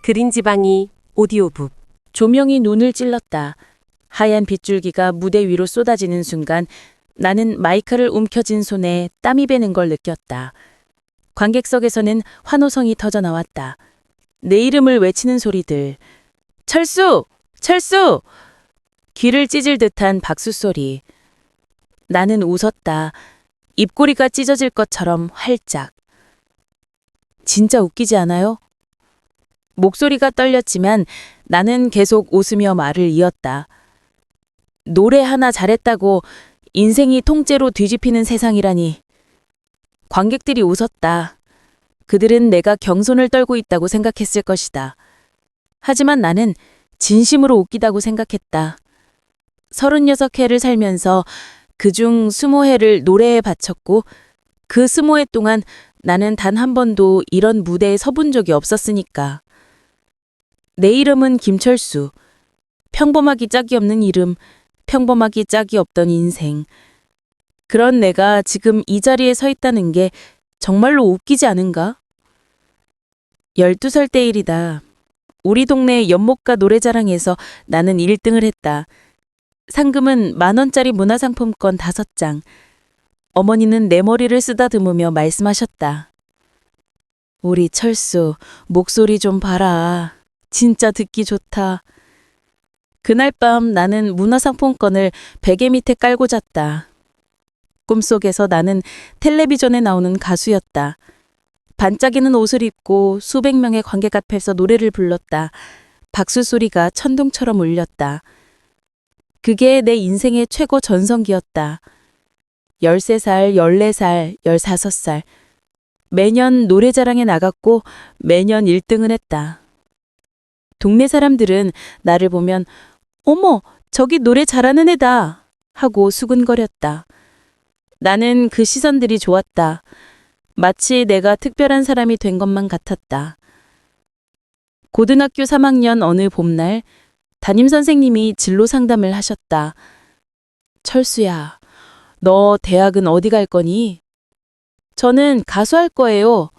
그린지방이 오디오북. 조명이 눈을 찔렀다. 하얀 빗줄기가 무대 위로 쏟아지는 순간 나는 마이크를 움켜쥔 손에 땀이 배는 걸 느꼈다. 관객석에서는 환호성이 터져 나왔다. 내 이름을 외치는 소리들. 철수! 철수! 귀를 찢을 듯한 박수 소리. 나는 웃었다. 입꼬리가 찢어질 것처럼 활짝. 진짜 웃기지 않아요? 목소리가 떨렸지만 나는 계속 웃으며 말을 이었다. 노래 하나 잘했다고 인생이 통째로 뒤집히는 세상이라니. 관객들이 웃었다. 그들은 내가 경손을 떨고 있다고 생각했을 것이다. 하지만 나는 진심으로 웃기다고 생각했다. 36회를 살면서 그중 20회를 노래에 바쳤고 그 20회 동안 나는 단 한 번도 이런 무대에 서본 적이 없었으니까. 내 이름은 김철수. 평범하기 짝이 없는 이름, 평범하기 짝이 없던 인생. 그런 내가 지금 이 자리에 서 있다는 게 정말로 웃기지 않은가? 12살 때 일이다. 우리 동네 연못가 노래자랑에서 나는 1등을 했다. 상금은 10,000원짜리 문화상품권 5장. 어머니는 내 머리를 쓰다듬으며 말씀하셨다. 우리 철수, 목소리 좀 봐라. 진짜 듣기 좋다. 그날 밤 나는 문화상품권을 베개 밑에 깔고 잤다. 꿈속에서 나는 텔레비전에 나오는 가수였다. 반짝이는 옷을 입고 수백 명의 관객 앞에서 노래를 불렀다. 박수 소리가 천둥처럼 울렸다. 그게 내 인생의 최고 전성기였다. 13살, 14살, 15살. 매년 노래자랑에 나갔고 매년 1등을 했다. 동네 사람들은 나를 보면 어머, 저기 노래 잘하는 애다 하고 수근거렸다. 나는 그 시선들이 좋았다. 마치 내가 특별한 사람이 된 것만 같았다. 고등학교 3학년 어느 봄날 담임선생님이 진로 상담을 하셨다. 철수야, 너 대학은 어디 갈 거니? 저는 가수할 거예요.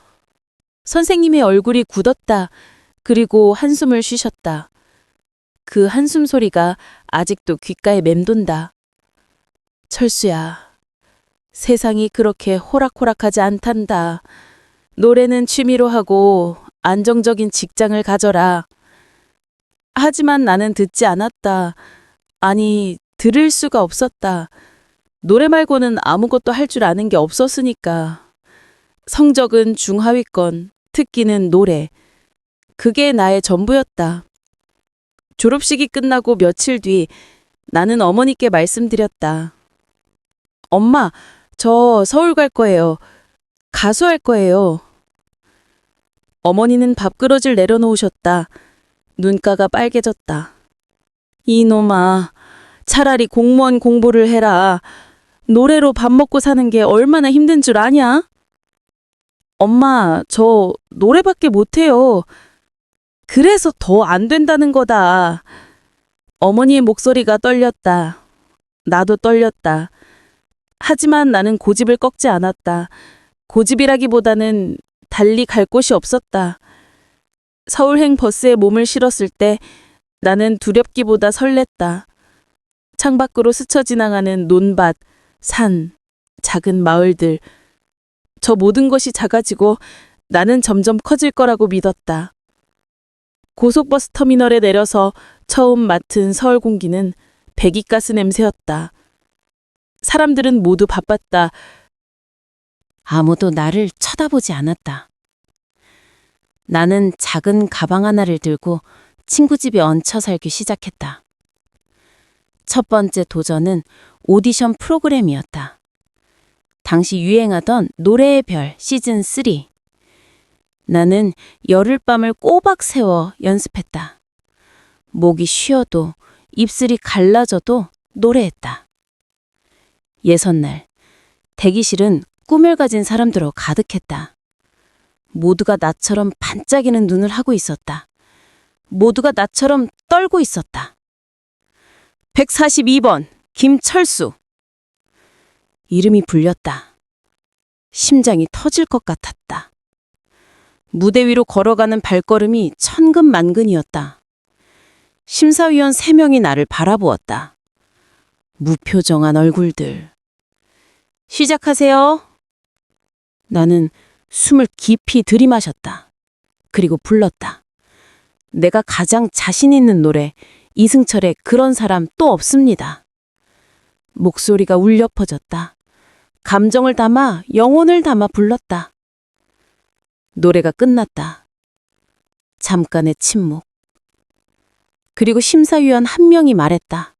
선생님의 얼굴이 굳었다. 그리고 한숨을 쉬셨다. 그 한숨 소리가 아직도 귓가에 맴돈다. 철수야, 세상이 그렇게 호락호락하지 않단다. 노래는 취미로 하고 안정적인 직장을 가져라. 하지만 나는 듣지 않았다. 아니, 들을 수가 없었다. 노래 말고는 아무것도 할 줄 아는 게 없었으니까. 성적은 중하위권, 특기는 노래. 그게 나의 전부였다. 졸업식이 끝나고 며칠 뒤 나는 어머니께 말씀드렸다. 엄마, 저 서울 갈 거예요. 가수 할 거예요. 어머니는 밥그릇을 내려놓으셨다. 눈가가 빨개졌다. 이놈아, 차라리 공무원 공부를 해라. 노래로 밥 먹고 사는 게 얼마나 힘든 줄 아냐? 엄마, 저 노래밖에 못해요. 그래서 더 안 된다는 거다. 어머니의 목소리가 떨렸다. 나도 떨렸다. 하지만 나는 고집을 꺾지 않았다. 고집이라기보다는 달리 갈 곳이 없었다. 서울행 버스에 몸을 실었을 때 나는 두렵기보다 설렜다. 창밖으로 스쳐 지나가는 논밭, 산, 작은 마을들. 저 모든 것이 작아지고 나는 점점 커질 거라고 믿었다. 고속버스 터미널에 내려서 처음 맡은 서울 공기는 배기가스 냄새였다. 사람들은 모두 바빴다. 아무도 나를 쳐다보지 않았다. 나는 작은 가방 하나를 들고 친구 집에 얹혀 살기 시작했다. 첫 번째 도전은 오디션 프로그램이었다. 당시 유행하던 노래의 별 시즌 3. 나는 열흘 밤을 꼬박 새워 연습했다. 목이 쉬어도 입술이 갈라져도 노래했다. 예선날 대기실은 꿈을 가진 사람들로 가득했다. 모두가 나처럼 반짝이는 눈을 하고 있었다. 모두가 나처럼 떨고 있었다. 142번 김철수. 이름이 불렸다. 심장이 터질 것 같았다. 무대 위로 걸어가는 발걸음이 천근만근이었다. 심사위원 3명이 나를 바라보았다. 무표정한 얼굴들. 시작하세요. 나는 숨을 깊이 들이마셨다. 그리고 불렀다. 내가 가장 자신 있는 노래, 이승철의 그런 사람 또 없습니다. 목소리가 울려 퍼졌다. 감정을 담아 영혼을 담아 불렀다. 노래가 끝났다. 잠깐의 침묵. 그리고 심사위원 한 명이 말했다.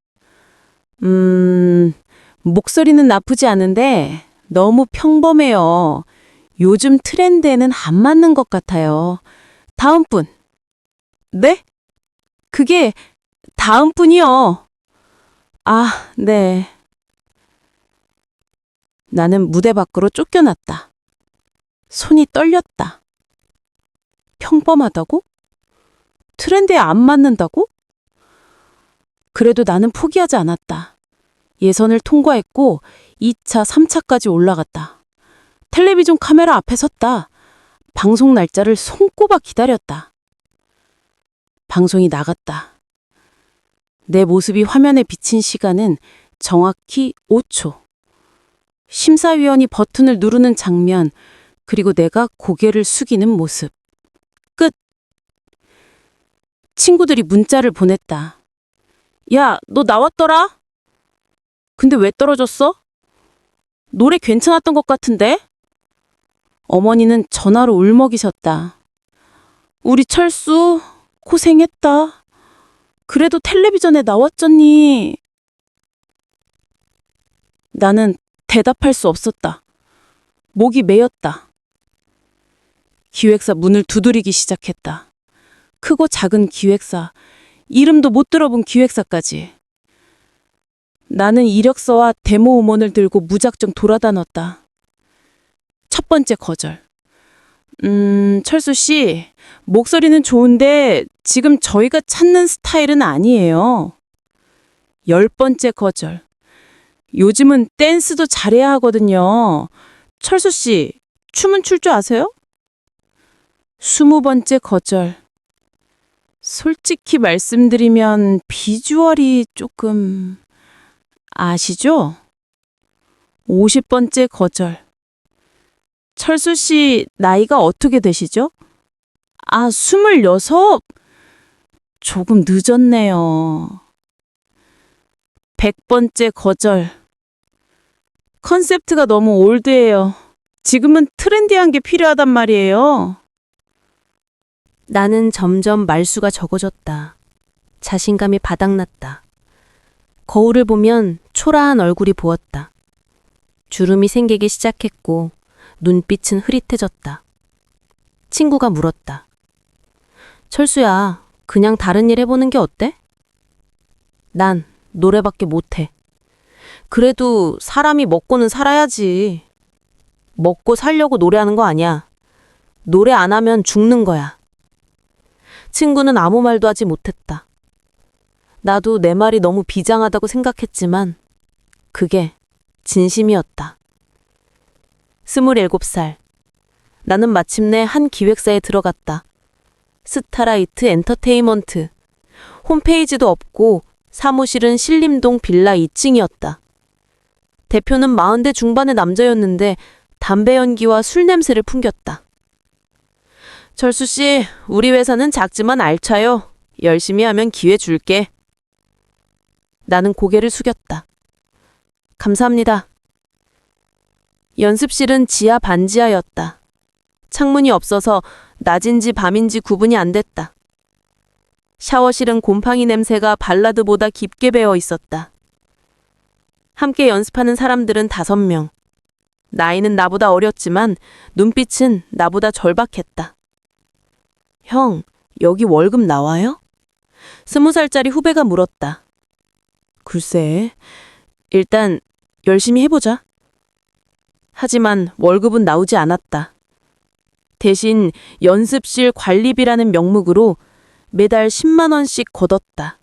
목소리는 나쁘지 않은데 너무 평범해요. 요즘 트렌드에는 안 맞는 것 같아요. 다음 분. 네? 그게 다음 분이요. 아, 네. 나는 무대 밖으로 쫓겨났다. 손이 떨렸다. 평범하다고? 트렌드에 안 맞는다고? 그래도 나는 포기하지 않았다. 예선을 통과했고 2차, 3차까지 올라갔다. 텔레비전 카메라 앞에 섰다. 방송 날짜를 손꼽아 기다렸다. 방송이 나갔다. 내 모습이 화면에 비친 시간은 정확히 5초. 심사위원이 버튼을 누르는 장면, 그리고 내가 고개를 숙이는 모습. 끝. 친구들이 문자를 보냈다. 야, 너 나왔더라? 근데 왜 떨어졌어? 노래 괜찮았던 것 같은데? 어머니는 전화로 울먹이셨다. 우리 철수 고생했다. 그래도 텔레비전에 나왔잖니. 나는 대답할 수 없었다. 목이 메였다. 기획사 문을 두드리기 시작했다. 크고 작은 기획사, 이름도 못 들어본 기획사까지. 나는 이력서와 데모 음원을 들고 무작정 돌아다녔다. 첫 번째 거절. 철수 씨, 목소리는 좋은데 지금 저희가 찾는 스타일은 아니에요. 10번째 거절. 요즘은 댄스도 잘해야 하거든요. 철수 씨, 춤은 출 줄 아세요? 20번째 거절. 솔직히 말씀드리면 비주얼이 조금... 아시죠? 50번째 거절. 철수 씨 나이가 어떻게 되시죠? 아, 26? 조금 늦었네요. 100번째 거절. 컨셉트가 너무 올드해요. 지금은 트렌디한 게 필요하단 말이에요. 나는 점점 말수가 적어졌다. 자신감이 바닥났다. 거울을 보면 초라한 얼굴이 보였다. 주름이 생기기 시작했고 눈빛은 흐릿해졌다. 친구가 물었다. 철수야, 그냥 다른 일 해보는 게 어때? 난 노래밖에 못해. 그래도 사람이 먹고는 살아야지. 먹고 살려고 노래하는 거 아니야. 노래 안 하면 죽는 거야. 친구는 아무 말도 하지 못했다. 나도 내 말이 너무 비장하다고 생각했지만 그게 진심이었다. 27살. 나는 마침내 한 기획사에 들어갔다. 스타라이트 엔터테인먼트. 홈페이지도 없고 사무실은 신림동 빌라 2층이었다. 대표는 40대 중반의 남자였는데 담배 연기와 술 냄새를 풍겼다. 철수 씨, 우리 회사는 작지만 알차요. 열심히 하면 기회 줄게. 나는 고개를 숙였다. 감사합니다. 연습실은 지하 반지하였다. 창문이 없어서 낮인지 밤인지 구분이 안 됐다. 샤워실은 곰팡이 냄새가 발라드보다 깊게 배어 있었다. 함께 연습하는 사람들은 5명. 나이는 나보다 어렸지만 눈빛은 나보다 절박했다. 형, 여기 월급 나와요? 20살짜리 후배가 물었다. 글쎄, 일단 열심히 해보자. 하지만 월급은 나오지 않았다. 대신 연습실 관리비라는 명목으로 매달 10만 원씩 걷었다.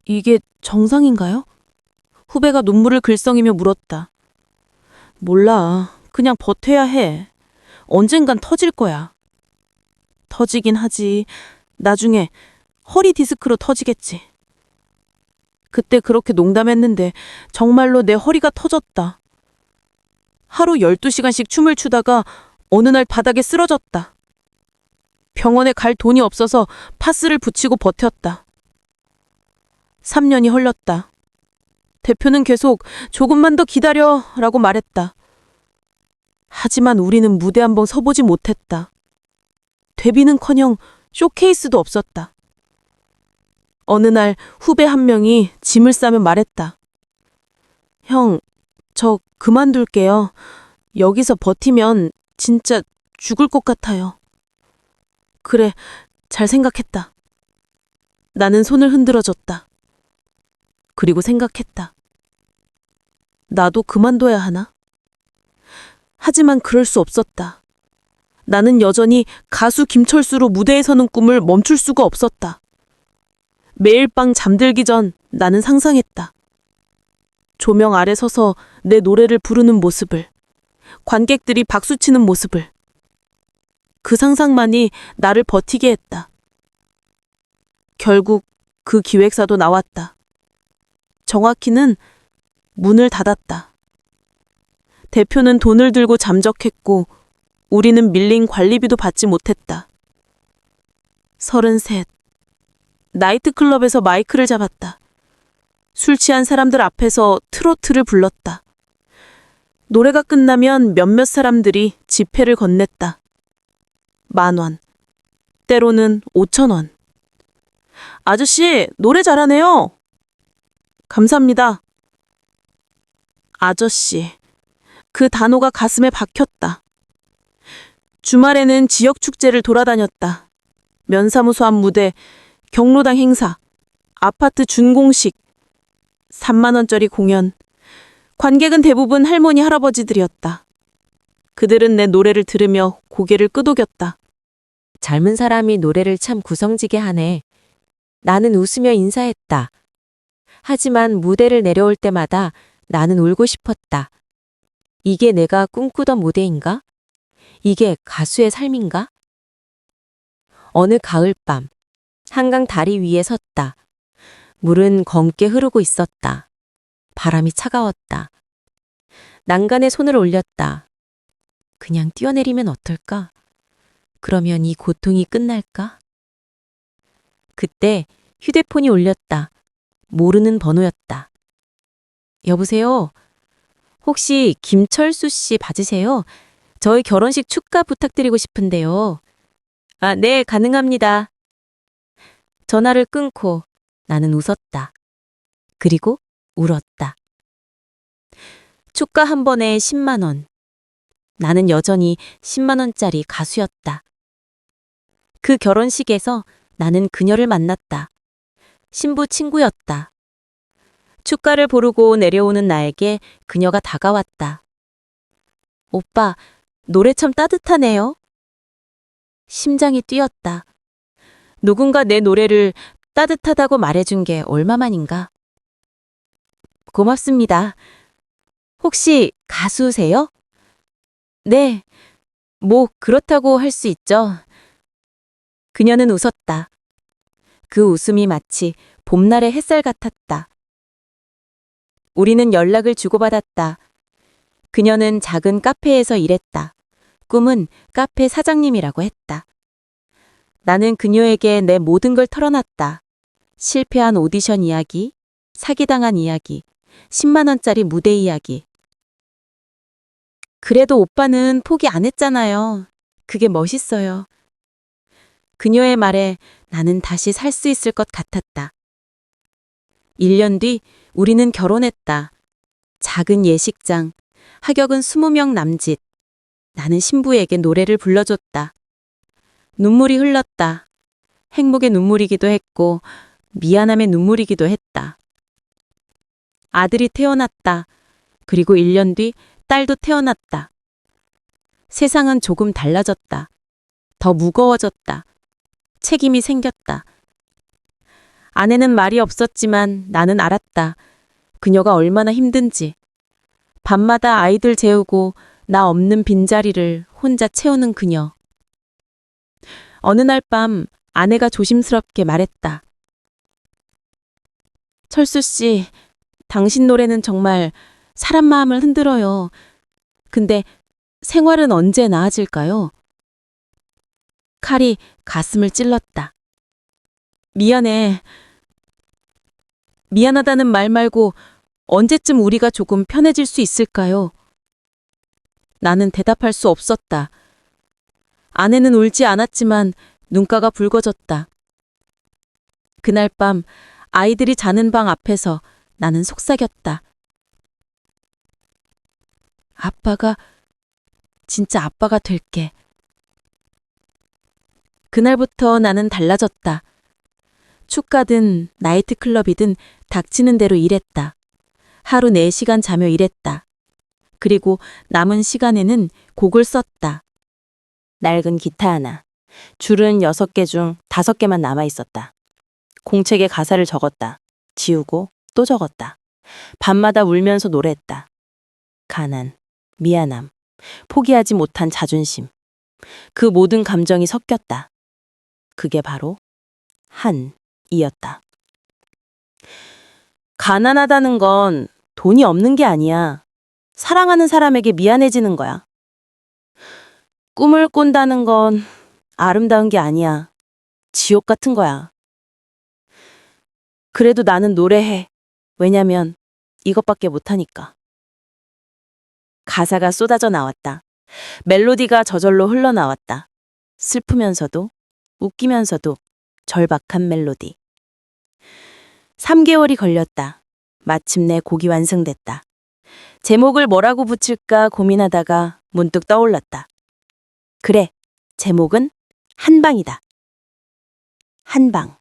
이게 정상인가요? 후배가 눈물을 글썽이며 물었다. 몰라. 그냥 버텨야 해. 언젠간 터질 거야. 터지긴 하지. 나중에 허리 디스크로 터지겠지. 그때 그렇게 농담했는데 정말로 내 허리가 터졌다. 하루 12시간씩 춤을 추다가 어느 날 바닥에 쓰러졌다. 병원에 갈 돈이 없어서 파스를 붙이고 버텼다. 3년이 흘렀다. 대표는 계속 조금만 더 기다려 라고 말했다. 하지만 우리는 무대 한 번 서보지 못했다. 데뷔는커녕 쇼케이스도 없었다. 어느 날 후배 한 명이 짐을 싸며 말했다. 형, 저 그만둘게요. 여기서 버티면 진짜 죽을 것 같아요. 그래, 잘 생각했다. 나는 손을 흔들어줬다. 그리고 생각했다. 나도 그만둬야 하나? 하지만 그럴 수 없었다. 나는 여전히 가수 김철수로 무대에 서는 꿈을 멈출 수가 없었다. 매일 밤 잠들기 전 나는 상상했다. 조명 아래 서서 내 노래를 부르는 모습을, 관객들이 박수치는 모습을. 그 상상만이 나를 버티게 했다. 결국 그 기획사도 나왔다. 정확히는 문을 닫았다. 대표는 돈을 들고 잠적했고 우리는 밀린 관리비도 받지 못했다. 33. 나이트클럽에서 마이크를 잡았다. 술 취한 사람들 앞에서 트로트를 불렀다. 노래가 끝나면 몇몇 사람들이 지폐를 건넸다. 10,000원, 때로는 5,000원. 아저씨, 노래 잘하네요. 감사합니다. 아저씨, 그 단어가 가슴에 박혔다. 주말에는 지역 축제를 돌아다녔다. 면사무소 앞 무대, 경로당 행사, 아파트 준공식, 3만 원짜리 공연. 관객은 대부분 할머니, 할아버지들이었다. 그들은 내 노래를 들으며 고개를 끄덕였다. 젊은 사람이 노래를 참 구성지게 하네. 나는 웃으며 인사했다. 하지만 무대를 내려올 때마다 나는 울고 싶었다. 이게 내가 꿈꾸던 무대인가? 이게 가수의 삶인가? 어느 가을밤, 한강 다리 위에 섰다. 물은 검게 흐르고 있었다. 바람이 차가웠다. 난간에 손을 올렸다. 그냥 뛰어내리면 어떨까? 그러면 이 고통이 끝날까? 그때 휴대폰이 울렸다. 모르는 번호였다. 여보세요? 혹시 김철수 씨 맞으세요? 저희 결혼식 축가 부탁드리고 싶은데요. 아, 네, 가능합니다. 전화를 끊고 나는 웃었다. 그리고 울었다. 축가 한 번에 10만 원. 나는 여전히 10만 원짜리 가수였다. 그 결혼식에서 나는 그녀를 만났다. 신부 친구였다. 축가를 부르고 내려오는 나에게 그녀가 다가왔다. 오빠, 노래 참 따뜻하네요. 심장이 뛰었다. 누군가 내 노래를 따뜻하다고 말해준 게 얼마만인가? 고맙습니다. 혹시 가수세요? 네, 뭐 그렇다고 할 수 있죠. 그녀는 웃었다. 그 웃음이 마치 봄날의 햇살 같았다. 우리는 연락을 주고받았다. 그녀는 작은 카페에서 일했다. 꿈은 카페 사장님이라고 했다. 나는 그녀에게 내 모든 걸 털어놨다. 실패한 오디션 이야기, 사기당한 이야기, 10만 원짜리 무대 이야기. 그래도 오빠는 포기 안 했잖아요. 그게 멋있어요. 그녀의 말에 나는 다시 살 수 있을 것 같았다. 1년 뒤 우리는 결혼했다. 작은 예식장, 하격은 20명 남짓. 나는 신부에게 노래를 불러줬다. 눈물이 흘렀다. 행복의 눈물이기도 했고 미안함의 눈물이기도 했다. 아들이 태어났다. 그리고 1년 뒤 딸도 태어났다. 세상은 조금 달라졌다. 더 무거워졌다. 책임이 생겼다. 아내는 말이 없었지만 나는 알았다. 그녀가 얼마나 힘든지. 밤마다 아이들 재우고 나 없는 빈자리를 혼자 채우는 그녀. 어느 날 밤 아내가 조심스럽게 말했다. 철수 씨, 당신 노래는 정말 사람 마음을 흔들어요. 근데 생활은 언제 나아질까요? 칼이 가슴을 찔렀다. 미안해. 미안하다는 말 말고 언제쯤 우리가 조금 편해질 수 있을까요? 나는 대답할 수 없었다. 아내는 울지 않았지만 눈가가 붉어졌다. 그날 밤 아이들이 자는 방 앞에서 나는 속삭였다. 아빠가 진짜 아빠가 될게. 그날부터 나는 달라졌다. 축가든 나이트클럽이든 닥치는 대로 일했다. 하루 4시간 자며 일했다. 그리고 남은 시간에는 곡을 썼다. 낡은 기타 하나. 줄은 6개 중 5개만 남아 있었다. 공책에 가사를 적었다. 지우고 또 적었다. 밤마다 울면서 노래했다. 가난, 미안함, 포기하지 못한 자존심. 그 모든 감정이 섞였다. 그게 바로 한이었다. 가난하다는 건 돈이 없는 게 아니야. 사랑하는 사람에게 미안해지는 거야. 꿈을 꾼다는 건 아름다운 게 아니야. 지옥 같은 거야. 그래도 나는 노래해. 왜냐면 이것밖에 못하니까. 가사가 쏟아져 나왔다. 멜로디가 저절로 흘러나왔다. 슬프면서도 웃기면서도 절박한 멜로디. 3개월이 걸렸다. 마침내 곡이 완성됐다. 제목을 뭐라고 붙일까 고민하다가 문득 떠올랐다. 그래, 제목은 한방이다. 한방.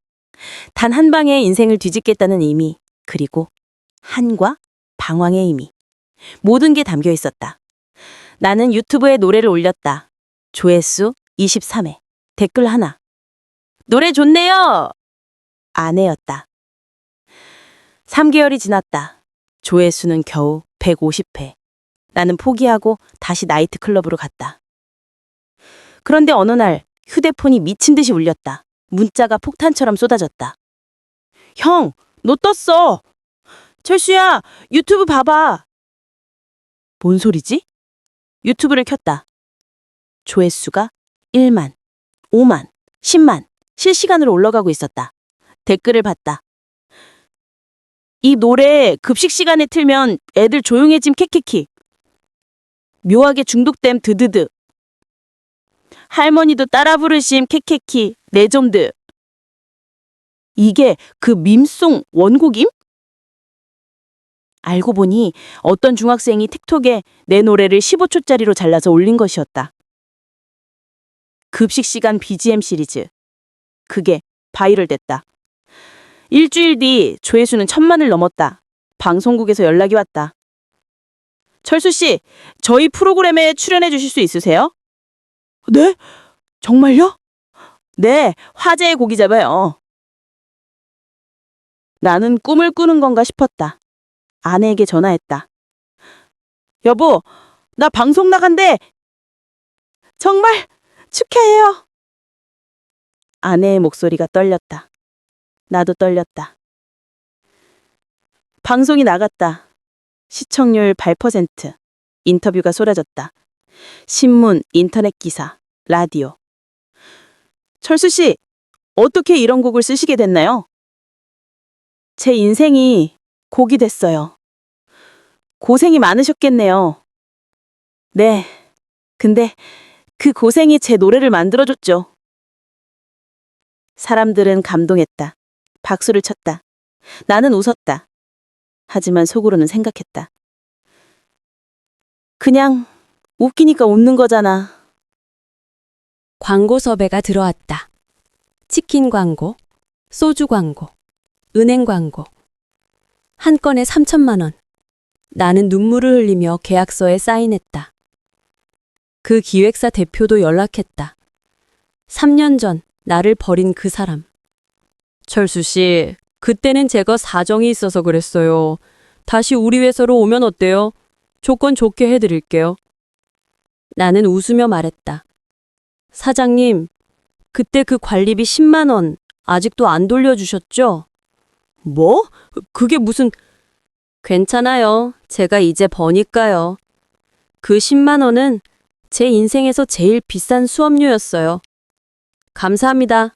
단 한 방에 인생을 뒤집겠다는 의미, 그리고 한과 방황의 의미. 모든 게 담겨 있었다. 나는 유튜브에 노래를 올렸다. 조회수 23회. 댓글 하나. 노래 좋네요! 아내였다. 3개월이 지났다. 조회수는 겨우 150회. 나는 포기하고 다시 나이트클럽으로 갔다. 그런데 어느 날 휴대폰이 미친 듯이 울렸다. 문자가 폭탄처럼 쏟아졌다. 형, 너 떴어! 철수야, 유튜브 봐봐! 뭔 소리지? 유튜브를 켰다. 조회수가 1만, 5만, 10만, 실시간으로 올라가고 있었다. 댓글을 봤다. 이 노래 급식 시간에 틀면 애들 조용해짐 캐캐키. 묘하게 중독됨 드드드. 할머니도 따라 부르심 캐캐키 레전드. 이게 그 밈송 원곡임? 알고 보니 어떤 중학생이 틱톡에 내 노래를 15초짜리로 잘라서 올린 것이었다. 급식 시간 BGM 시리즈. 그게 바이럴 됐다. 일주일 뒤 조회수는 1000만을 넘었다. 방송국에서 연락이 왔다. 철수 씨, 저희 프로그램에 출연해 주실 수 있으세요? 네? 정말요? 네, 화제의 곡이 잡아요. 나는 꿈을 꾸는 건가 싶었다. 아내에게 전화했다. 여보, 나 방송 나간대. 정말 축하해요. 아내의 목소리가 떨렸다. 나도 떨렸다. 방송이 나갔다. 시청률 8%. 인터뷰가 쏟아졌다. 신문, 인터넷 기사, 라디오. 철수 씨, 어떻게 이런 곡을 쓰시게 됐나요? 제 인생이 곡이 됐어요. 고생이 많으셨겠네요. 네. 근데 그 고생이 제 노래를 만들어줬죠. 사람들은 감동했다. 박수를 쳤다. 나는 웃었다. 하지만 속으로는 생각했다. 그냥 웃기니까 웃는 거잖아. 광고 섭외가 들어왔다. 치킨 광고, 소주 광고, 은행 광고. 한 건에 3천만 원. 나는 눈물을 흘리며 계약서에 사인했다. 그 기획사 대표도 연락했다. 3년 전 나를 버린 그 사람. 철수 씨, 그때는 제가 사정이 있어서 그랬어요. 다시 우리 회사로 오면 어때요? 조건 좋게 해드릴게요. 나는 웃으며 말했다. 사장님, 그때 그 관리비 10만 원 아직도 안 돌려주셨죠? 뭐? 그게 무슨... 괜찮아요. 제가 이제 버니까요. 그 10만 원은 제 인생에서 제일 비싼 수업료였어요. 감사합니다.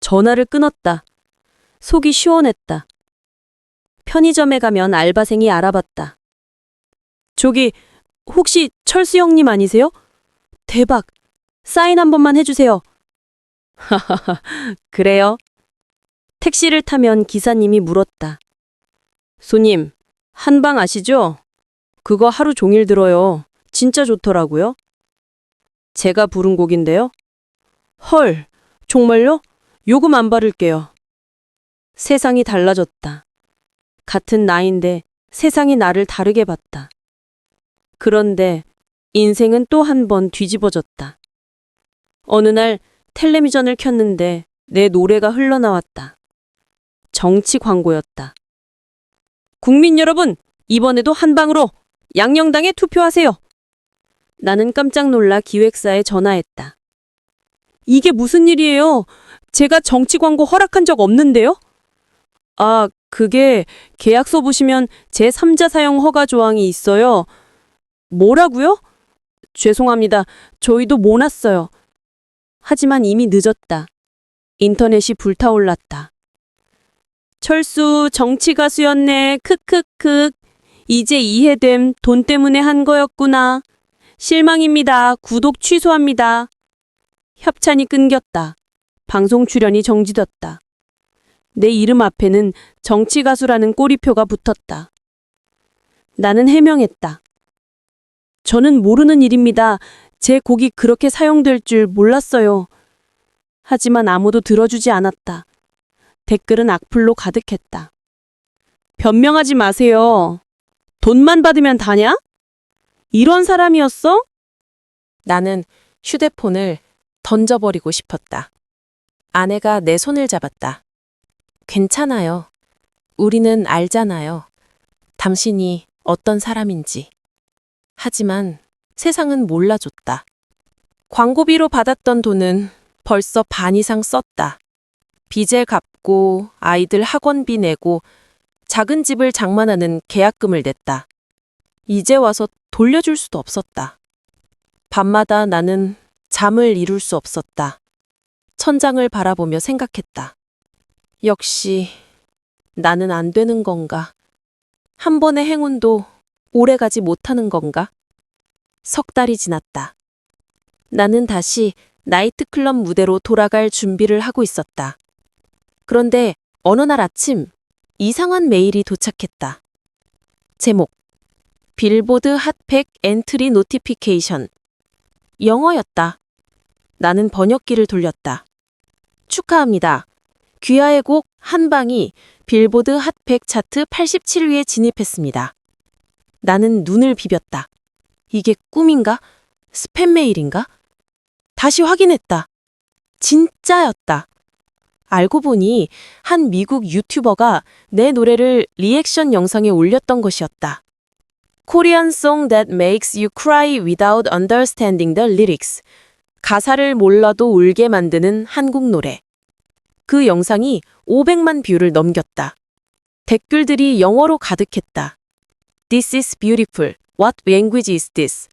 전화를 끊었다. 속이 시원했다. 편의점에 가면 알바생이 알아봤다. 저기 혹시 철수 형님 아니세요? 대박. 사인 한 번만 해주세요. 하하하, 그래요? 택시를 타면 기사님이 물었다. 손님, 한방 아시죠? 그거 하루 종일 들어요. 진짜 좋더라고요. 제가 부른 곡인데요. 헐, 정말요? 요금 안 바를게요. 세상이 달라졌다. 같은 나이인데 세상이 나를 다르게 봤다. 그런데 인생은 또 한 번 뒤집어졌다. 어느 날 텔레비전을 켰는데 내 노래가 흘러나왔다. 정치 광고였다. 국민 여러분, 이번에도 한방으로 양녕당에 투표하세요. 나는 깜짝 놀라 기획사에 전화했다. 이게 무슨 일이에요? 제가 정치 광고 허락한 적 없는데요? 아, 그게 계약서 보시면 제3자 사용 허가 조항이 있어요. 뭐라고요? 죄송합니다. 저희도 몰랐어요. 하지만 이미 늦었다. 인터넷이 불타올랐다. 철수 정치 가수였네. 크크크. 이제 이해됨. 돈 때문에 한 거였구나. 실망입니다. 구독 취소합니다. 협찬이 끊겼다. 방송 출연이 정지됐다. 내 이름 앞에는 정치 가수라는 꼬리표가 붙었다. 나는 해명했다. 저는 모르는 일입니다. 제 곡이 그렇게 사용될 줄 몰랐어요. 하지만 아무도 들어주지 않았다. 댓글은 악플로 가득했다. 변명하지 마세요. 돈만 받으면 다냐? 이런 사람이었어? 나는 휴대폰을 던져버리고 싶었다. 아내가 내 손을 잡았다. 괜찮아요. 우리는 알잖아요. 당신이 어떤 사람인지. 하지만 세상은 몰라줬다. 광고비로 받았던 돈은 벌써 반 이상 썼다. 빚을 갚고 아이들 학원비 내고 작은 집을 장만하는 계약금을 냈다. 이제 와서 돌려줄 수도 없었다. 밤마다 나는 잠을 이룰 수 없었다. 천장을 바라보며 생각했다. 역시 나는 안 되는 건가? 한 번의 행운도 오래가지 못하는 건가? 석 달이 지났다. 나는 다시 나이트클럽 무대로 돌아갈 준비를 하고 있었다. 그런데 어느 날 아침 이상한 메일이 도착했다. 제목: 빌보드 핫팩 엔트리 노티피케이션. 영어였다. 나는 번역기를 돌렸다. 축하합니다. 귀하의 곡 한방이 빌보드 핫팩 차트 87위에 진입했습니다. 나는 눈을 비볐다. 이게 꿈인가? 스팸 메일인가? 다시 확인했다. 진짜였다. 알고 보니 한 미국 유튜버가 내 노래를 리액션 영상에 올렸던 것이었다. Korean song that makes you cry without understanding the lyrics. 가사를 몰라도 울게 만드는 한국 노래. 그 영상이 500만 뷰를 넘겼다. 댓글들이 영어로 가득했다. This is beautiful. What language is this?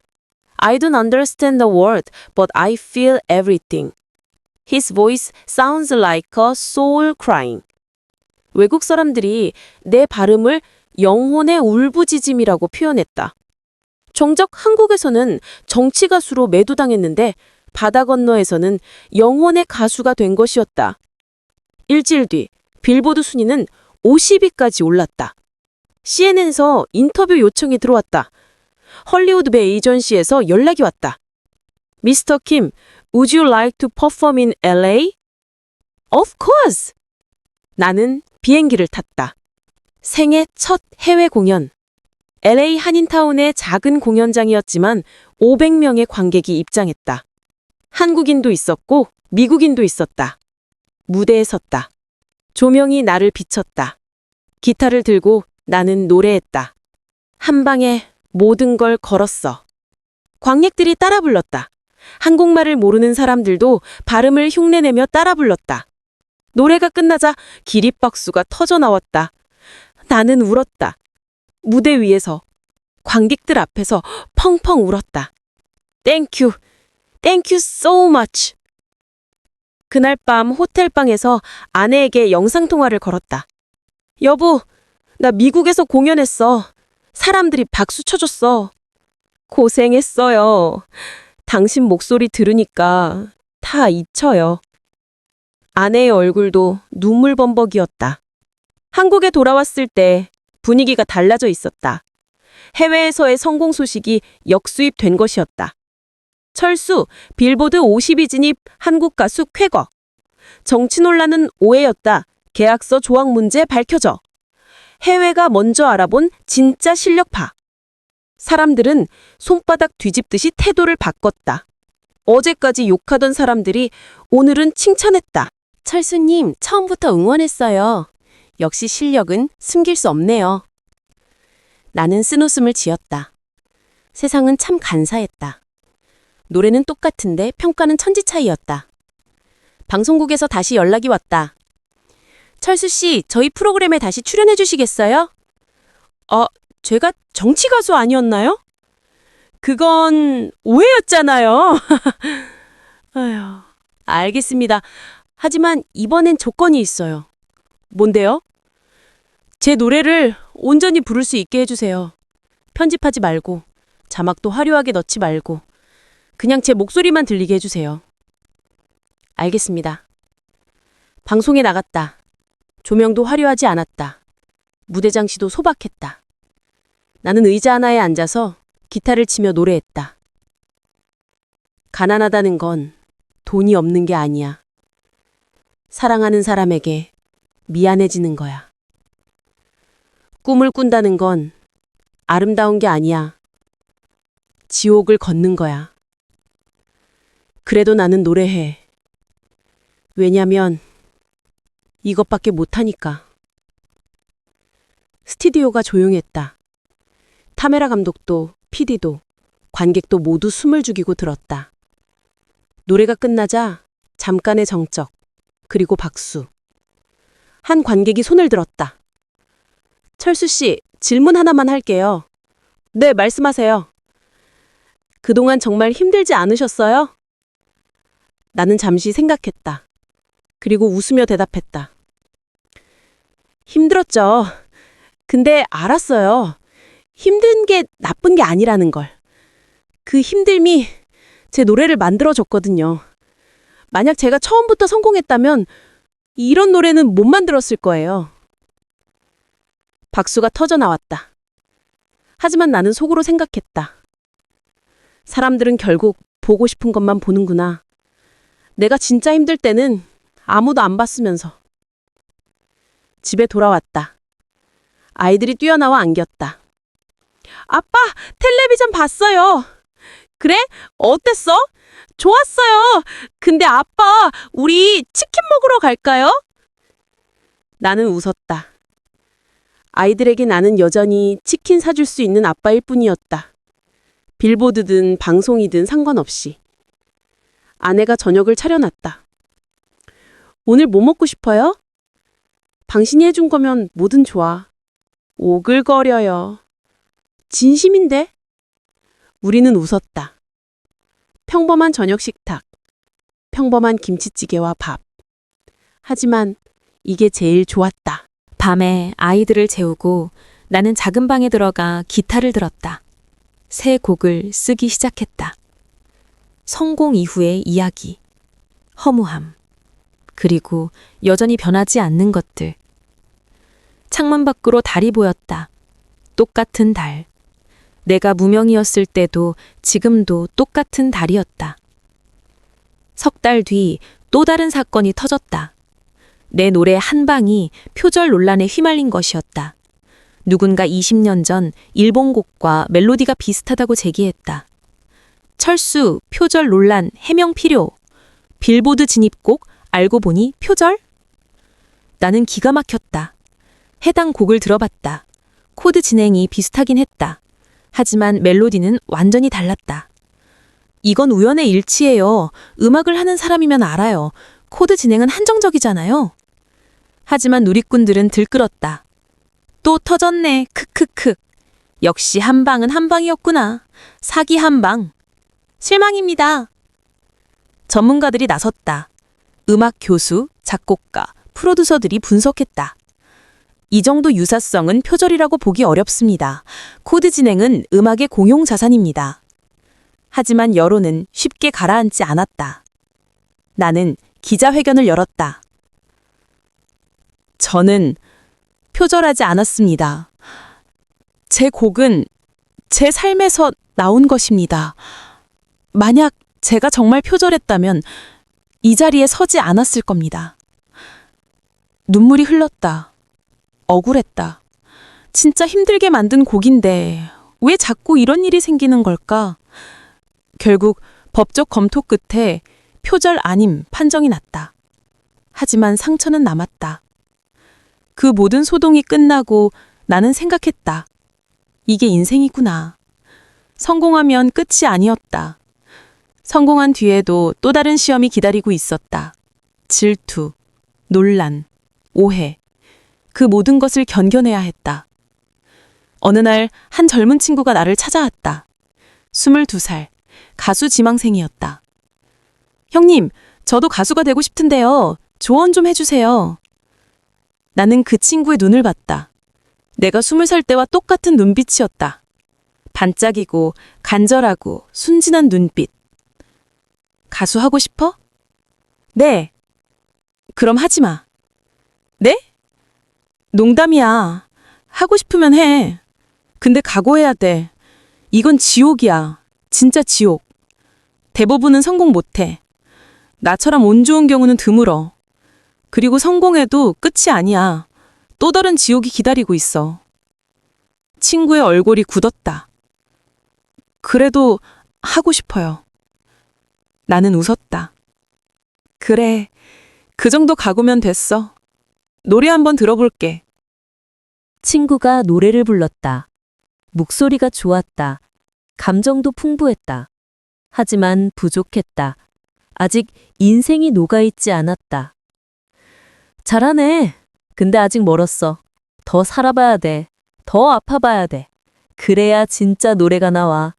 I don't understand the word, but I feel everything. His voice sounds like a soul crying. 외국 사람들이 내 발음을 영혼의 울부짖음이라고 표현했다. 정작 한국에서는 정치 가수로 매도당했는데 바다 건너에서는 영혼의 가수가 된 것이었다. 일주일 뒤 빌보드 순위는 50위까지 올랐다. CNN에서 인터뷰 요청이 들어왔다. 헐리우드 배 에이전시에서 연락이 왔다. 미스터 킴, would you like to perform in LA? Of course! 나는 비행기를 탔다. 생애 첫 해외 공연. LA 한인타운의 작은 공연장이었지만 500명의 관객이 입장했다. 한국인도 있었고 미국인도 있었다. 무대에 섰다. 조명이 나를 비췄다. 기타를 들고 나는 노래했다. 한 방에 모든 걸 걸었어. 관객들이 따라 불렀다. 한국말을 모르는 사람들도 발음을 흉내내며 따라 불렀다. 노래가 끝나자 기립박수가 터져 나왔다. 나는 울었다. 무대 위에서, 관객들 앞에서 펑펑 울었다. 땡큐, 땡큐 so much. 그날 밤 호텔방에서 아내에게 영상통화를 걸었다. 여보, 나 미국에서 공연했어. 사람들이 박수 쳐줬어. 고생했어요. 당신 목소리 들으니까 다 잊혀요. 아내의 얼굴도 눈물범벅이었다. 한국에 돌아왔을 때 분위기가 달라져 있었다. 해외에서의 성공 소식이 역수입된 것이었다. 철수, 빌보드 50위 진입 한국 가수 쾌거. 정치 논란은 오해였다. 계약서 조항 문제 밝혀져. 해외가 먼저 알아본 진짜 실력파. 사람들은 손바닥 뒤집듯이 태도를 바꿨다. 어제까지 욕하던 사람들이 오늘은 칭찬했다. 철수님, 처음부터 응원했어요. 역시 실력은 숨길 수 없네요. 나는 쓴웃음을 지었다. 세상은 참 간사했다. 노래는 똑같은데 평가는 천지 차이였다. 방송국에서 다시 연락이 왔다. 철수 씨, 저희 프로그램에 다시 출연해 주시겠어요? 제가 정치 가수 아니었나요? 그건 오해였잖아요. 아휴, 알겠습니다. 하지만 이번엔 조건이 있어요. 뭔데요? 제 노래를 온전히 부를 수 있게 해주세요. 편집하지 말고, 자막도 화려하게 넣지 말고, 그냥 제 목소리만 들리게 해주세요. 알겠습니다. 방송에 나갔다. 조명도 화려하지 않았다. 무대 장치도 소박했다. 나는 의자 하나에 앉아서 기타를 치며 노래했다. 가난하다는 건 돈이 없는 게 아니야. 사랑하는 사람에게 미안해지는 거야. 꿈을 꾼다는 건 아름다운 게 아니야. 지옥을 걷는 거야. 그래도 나는 노래해. 왜냐면 이것밖에 못하니까. 스튜디오가 조용했다. 카메라 감독도, PD도, 관객도 모두 숨을 죽이고 들었다. 노래가 끝나자 잠깐의 정적, 그리고 박수. 한 관객이 손을 들었다. 철수 씨, 질문 하나만 할게요. 네, 말씀하세요. 그동안 정말 힘들지 않으셨어요? 나는 잠시 생각했다. 그리고 웃으며 대답했다. 힘들었죠. 근데 알았어요. 힘든 게 나쁜 게 아니라는 걸. 그 힘듦이 제 노래를 만들어줬거든요. 만약 제가 처음부터 성공했다면 이런 노래는 못 만들었을 거예요. 박수가 터져 나왔다. 하지만 나는 속으로 생각했다. 사람들은 결국 보고 싶은 것만 보는구나. 내가 진짜 힘들 때는 아무도 안 봤으면서. 집에 돌아왔다. 아이들이 뛰어나와 안겼다. 아빠, 텔레비전 봤어요. 그래? 어땠어? 좋았어요. 근데 아빠, 우리 치킨 먹으러 갈까요? 나는 웃었다. 아이들에게 나는 여전히 치킨 사줄 수 있는 아빠일 뿐이었다. 빌보드든 방송이든 상관없이. 아내가 저녁을 차려놨다. 오늘 뭐 먹고 싶어요? 당신이 해준 거면 뭐든 좋아. 오글거려요. 진심인데? 우리는 웃었다. 평범한 저녁 식탁. 평범한 김치찌개와 밥. 하지만 이게 제일 좋았다. 밤에 아이들을 재우고 나는 작은 방에 들어가 기타를 들었다. 새 곡을 쓰기 시작했다. 성공 이후의 이야기, 허무함, 그리고 여전히 변하지 않는 것들. 창문 밖으로 달이 보였다. 똑같은 달. 내가 무명이었을 때도 지금도 똑같은 달이었다. 석 달 뒤 또 다른 사건이 터졌다. 내 노래 한 방이 표절 논란에 휘말린 것이었다. 누군가 20년 전 일본 곡과 멜로디가 비슷하다고 제기했다. 철수, 표절 논란, 해명 필요. 빌보드 진입곡, 알고 보니 표절? 나는 기가 막혔다. 해당 곡을 들어봤다. 코드 진행이 비슷하긴 했다. 하지만 멜로디는 완전히 달랐다. 이건 우연의 일치예요. 음악을 하는 사람이면 알아요. 코드 진행은 한정적이잖아요. 하지만 누리꾼들은 들끓었다. 또 터졌네. 크크크. 역시 한 방은 한 방이었구나. 사기 한 방. 실망입니다. 전문가들이 나섰다. 음악 교수, 작곡가, 프로듀서들이 분석했다. 이 정도 유사성은 표절이라고 보기 어렵습니다. 코드 진행은 음악의 공용 자산입니다. 하지만 여론은 쉽게 가라앉지 않았다. 나는 기자회견을 열었다. 저는 표절하지 않았습니다. 제 곡은 제 삶에서 나온 것입니다. 만약 제가 정말 표절했다면 이 자리에 서지 않았을 겁니다. 눈물이 흘렀다. 억울했다. 진짜 힘들게 만든 곡인데 왜 자꾸 이런 일이 생기는 걸까? 결국 법적 검토 끝에 표절 아님 판정이 났다. 하지만 상처는 남았다. 그 모든 소동이 끝나고 나는 생각했다. 이게 인생이구나. 성공하면 끝이 아니었다. 성공한 뒤에도 또 다른 시험이 기다리고 있었다. 질투, 논란, 오해. 그 모든 것을 견뎌내야 했다. 어느 날 한 젊은 친구가 나를 찾아왔다. 22살, 가수 지망생이었다. 형님, 저도 가수가 되고 싶은데요. 조언 좀 해주세요. 나는 그 친구의 눈을 봤다. 내가 20살 때와 똑같은 눈빛이었다. 반짝이고 간절하고 순진한 눈빛. 가수 하고 싶어? 네. 그럼 하지 마. 네? 농담이야. 하고 싶으면 해. 근데 각오해야 돼. 이건 지옥이야. 진짜 지옥. 대부분은 성공 못해. 나처럼 운 좋은 경우는 드물어. 그리고 성공해도 끝이 아니야. 또 다른 지옥이 기다리고 있어. 친구의 얼굴이 굳었다. 그래도 하고 싶어요. 나는 웃었다. 그래, 그 정도 각오면 됐어. 노래 한번 들어볼게. 친구가 노래를 불렀다. 목소리가 좋았다. 감정도 풍부했다. 하지만 부족했다. 아직 인생이 녹아있지 않았다. 잘하네. 근데 아직 멀었어. 더 살아봐야 돼. 더 아파봐야 돼. 그래야 진짜 노래가 나와.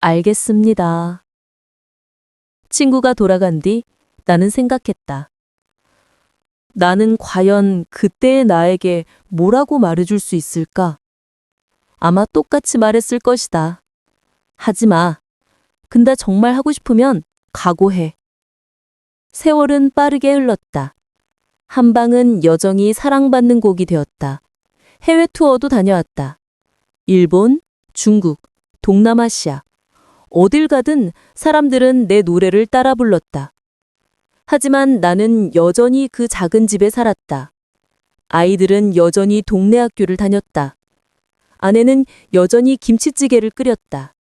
알겠습니다. 친구가 돌아간 뒤 나는 생각했다. 나는 과연 그때의 나에게 뭐라고 말해줄 수 있을까? 아마 똑같이 말했을 것이다. 하지 마. 근데 정말 하고 싶으면 각오해. 세월은 빠르게 흘렀다. 한방은 여전히 사랑받는 곡이 되었다. 해외 투어도 다녀왔다. 일본, 중국, 동남아시아. 어딜 가든 사람들은 내 노래를 따라 불렀다. 하지만 나는 여전히 그 작은 집에 살았다. 아이들은 여전히 동네 학교를 다녔다. 아내는 여전히 김치찌개를 끓였다.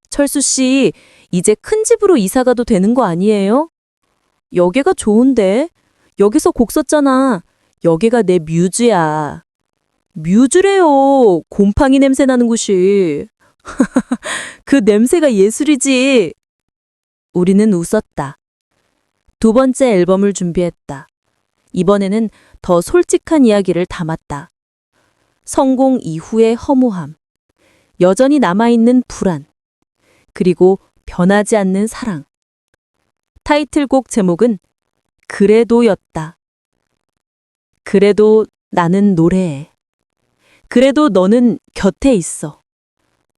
철수 씨, 이제 큰 집으로 이사 가도 되는 거 아니에요? 여기가 좋은데? 여기서 곡 썼잖아. 여기가 내 뮤즈야. 뮤즈래요. 곰팡이 냄새 나는 곳이. 그 냄새가 예술이지. 우리는 웃었다. 두 번째 앨범을 준비했다. 이번에는 더 솔직한 이야기를 담았다. 성공 이후의 허무함, 여전히 남아있는 불안, 그리고 변하지 않는 사랑. 타이틀곡 제목은 그래도였다. 그래도 나는 노래해. 그래도 너는 곁에 있어.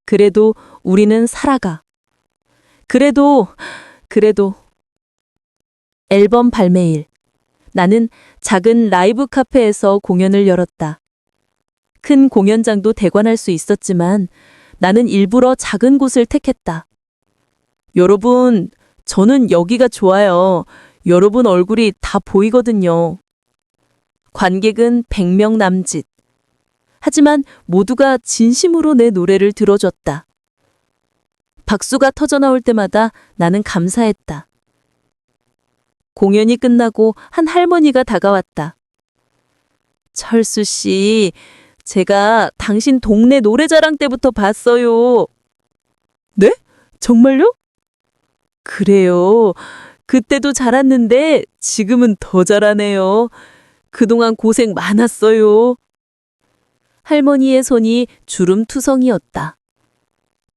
그래도 우리는 살아가. 그래도 앨범 발매일. 나는 작은 라이브 카페에서 공연을 열었다. 큰 공연장도 대관할 수 있었지만 나는 일부러 작은 곳을 택했다. 여러분, 저는 여기가 좋아요. 여러분 얼굴이 다 보이거든요. 관객은 100명 남짓. 하지만 모두가 진심으로 내 노래를 들어줬다. 박수가 터져나올 때마다 나는 감사했다. 공연이 끝나고 한 할머니가 다가왔다. 철수 씨, 제가 당신 동네 노래자랑 때부터 봤어요. 네? 정말요? 그래요. 그때도 잘했는데 지금은 더 잘하네요. 그동안 고생 많았어요. 할머니의 손이 주름투성이었다.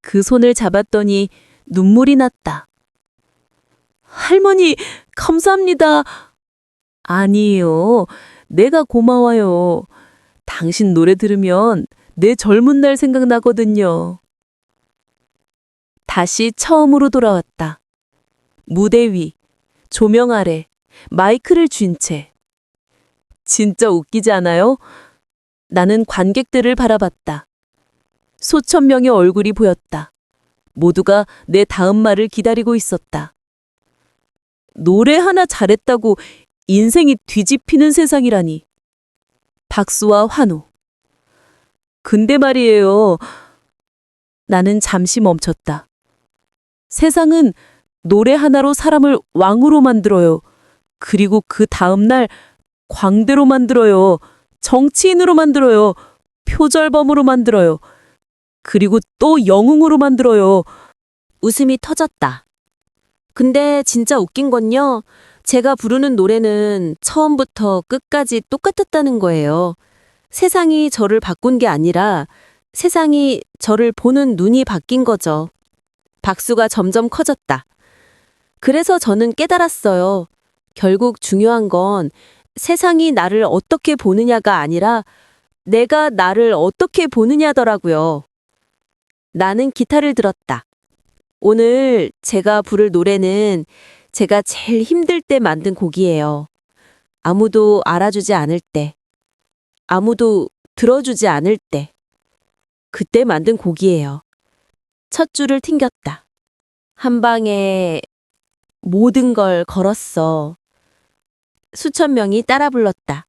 그 손을 잡았더니 눈물이 났다. 할머니, 감사합니다. 아니에요. 내가 고마워요. 당신 노래 들으면 내 젊은 날 생각나거든요. 다시 처음으로 돌아왔다. 무대 위, 조명 아래, 마이크를 쥔 채. 진짜 웃기지 않아요? 나는 관객들을 바라봤다. 수천 명의 얼굴이 보였다. 모두가 내 다음 말을 기다리고 있었다. 노래 하나 잘했다고 인생이 뒤집히는 세상이라니. 박수와 환호. 근데 말이에요. 나는 잠시 멈췄다. 세상은 노래 하나로 사람을 왕으로 만들어요. 그리고 그 다음날 광대로 만들어요. 정치인으로 만들어요. 표절범으로 만들어요. 그리고 또 영웅으로 만들어요. 웃음이 터졌다. 근데 진짜 웃긴 건요. 제가 부르는 노래는 처음부터 끝까지 똑같았다는 거예요. 세상이 저를 바꾼 게 아니라 세상이 저를 보는 눈이 바뀐 거죠. 박수가 점점 커졌다. 그래서 저는 깨달았어요. 결국 중요한 건 세상이 나를 어떻게 보느냐가 아니라 내가 나를 어떻게 보느냐더라고요. 나는 기타를 들었다. 오늘 제가 부를 노래는 제가 제일 힘들 때 만든 곡이에요. 아무도 알아주지 않을 때, 아무도 들어주지 않을 때, 그때 만든 곡이에요. 첫 줄을 튕겼다. 한 방에 모든 걸 걸었어. 수천 명이 따라 불렀다.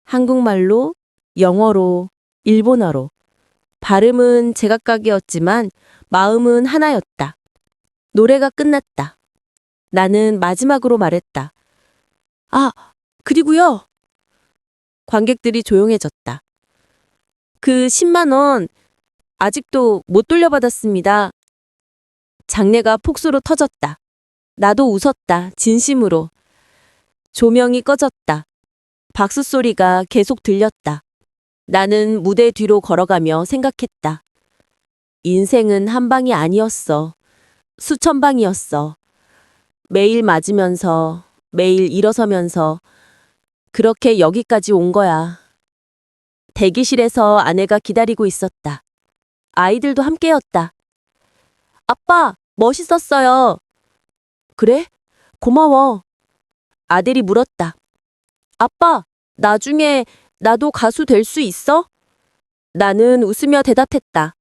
한국말로, 영어로, 일본어로. 발음은 제각각이었지만 마음은 하나였다. 노래가 끝났다. 나는 마지막으로 말했다. 아, 그리고요. 관객들이 조용해졌다. 그 10만 원 아직도 못 돌려받았습니다. 장내가 폭소로 터졌다. 나도 웃었다. 진심으로. 조명이 꺼졌다. 박수 소리가 계속 들렸다. 나는 무대 뒤로 걸어가며 생각했다. 인생은 한 방이 아니었어. 수천 방이었어. 매일 맞으면서, 매일 일어서면서, 그렇게 여기까지 온 거야. 대기실에서 아내가 기다리고 있었다. 아이들도 함께였다. 아빠, 멋있었어요. 그래? 고마워. 아들이 물었다. 아빠, 나중에 나도 가수 될 수 있어? 나는 웃으며 대답했다.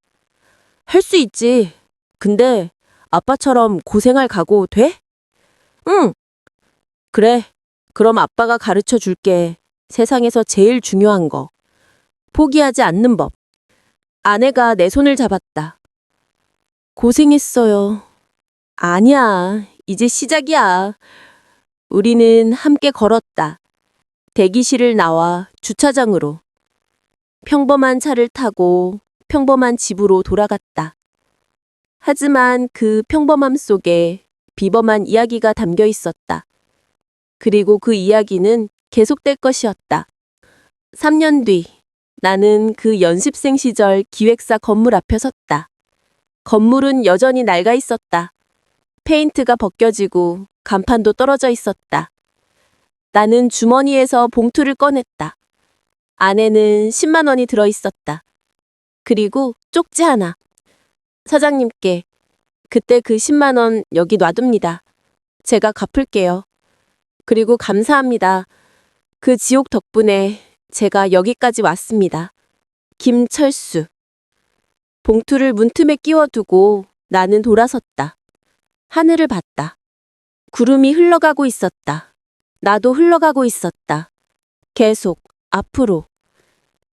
할 수 있지. 근데 아빠처럼 고생할 각오 돼? 응. 그래. 그럼 아빠가 가르쳐 줄게. 세상에서 제일 중요한 거. 포기하지 않는 법. 아내가 내 손을 잡았다. 고생했어요. 아니야. 이제 시작이야. 우리는 함께 걸었다. 대기실을 나와 주차장으로. 평범한 차를 타고 평범한 집으로 돌아갔다. 하지만 그 평범함 속에 비범한 이야기가 담겨 있었다. 그리고 그 이야기는 계속될 것이었다. 3년 뒤, 나는 그 연습생 시절 기획사 건물 앞에 섰다. 건물은 여전히 낡아 있었다. 페인트가 벗겨지고 간판도 떨어져 있었다. 나는 주머니에서 봉투를 꺼냈다. 안에는 10만 원이 들어 있었다. 그리고 쪽지 하나. 사장님께 그때 그 10만 원 여기 놔둡니다. 제가 갚을게요. 그리고 감사합니다. 그 지옥 덕분에 제가 여기까지 왔습니다. 김철수. 봉투를 문틈에 끼워두고 나는 돌아섰다. 하늘을 봤다. 구름이 흘러가고 있었다. 나도 흘러가고 있었다. 계속 앞으로.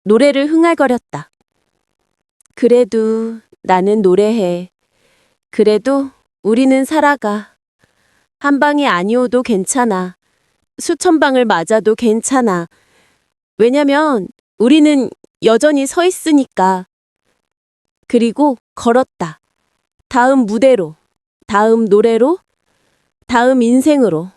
노래를 흥얼거렸다. 그래도 나는 노래해. 그래도 우리는 살아가. 한 방이 아니어도 괜찮아. 수천 방을 맞아도 괜찮아. 왜냐면 우리는 여전히 서 있으니까. 그리고 걸었다. 다음 무대로. 다음 노래로, 다음 인생으로.